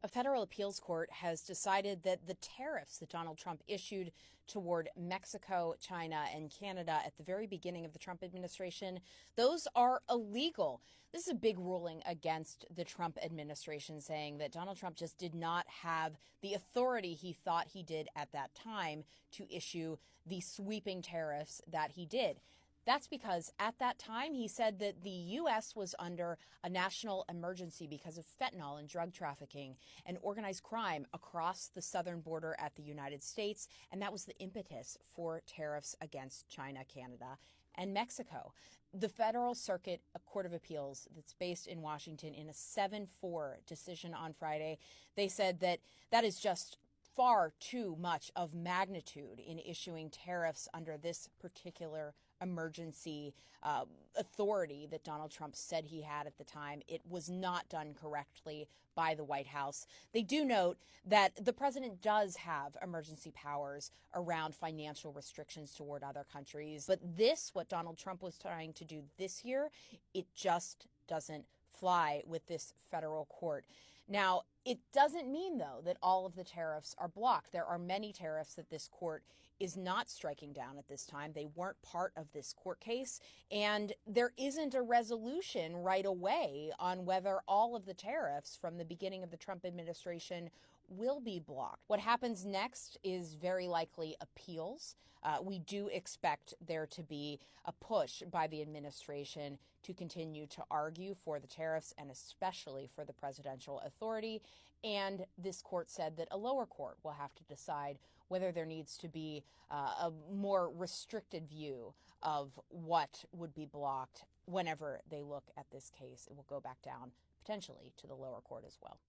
A federal appeals court has decided that the tariffs that Donald Trump issued toward Mexico, China, and Canada at the very beginning of the Trump administration, those are illegal. This is a big ruling against the Trump administration, saying that Donald Trump just did not have the authority he thought he did at that time to issue the sweeping tariffs that he did. That's because at that time, he said that the U.S. was under a national emergency because of fentanyl and drug trafficking and organized crime across the southern border at the United States. And that was the impetus for tariffs against China, Canada, and Mexico. The Federal Circuit Court of Appeals that's based in Washington, in a 7-4 decision on Friday, they said that that is just far too much of magnitude in issuing tariffs under this particular emergency authority that Donald Trump said he had at the time. It was not done correctly by the White House. They do note that the president does have emergency powers around financial restrictions toward other countries. But this, what Donald Trump was trying to do this year, it just doesn't fly with this federal court. Now, it doesn't mean, though, that all of the tariffs are blocked. There are many tariffs that this court is not striking down at this time. They weren't part of this court case, and there isn't a resolution right away on whether all of the tariffs from the beginning of the Trump administration will be blocked. What happens next is very likely appeals. We do expect there to be a push by the administration to continue to argue for the tariffs and especially for the presidential authority. And this court said that a lower court will have to decide whether there needs to be a more restricted view of what would be blocked whenever they look at this case. It will go back down potentially to the lower court as well.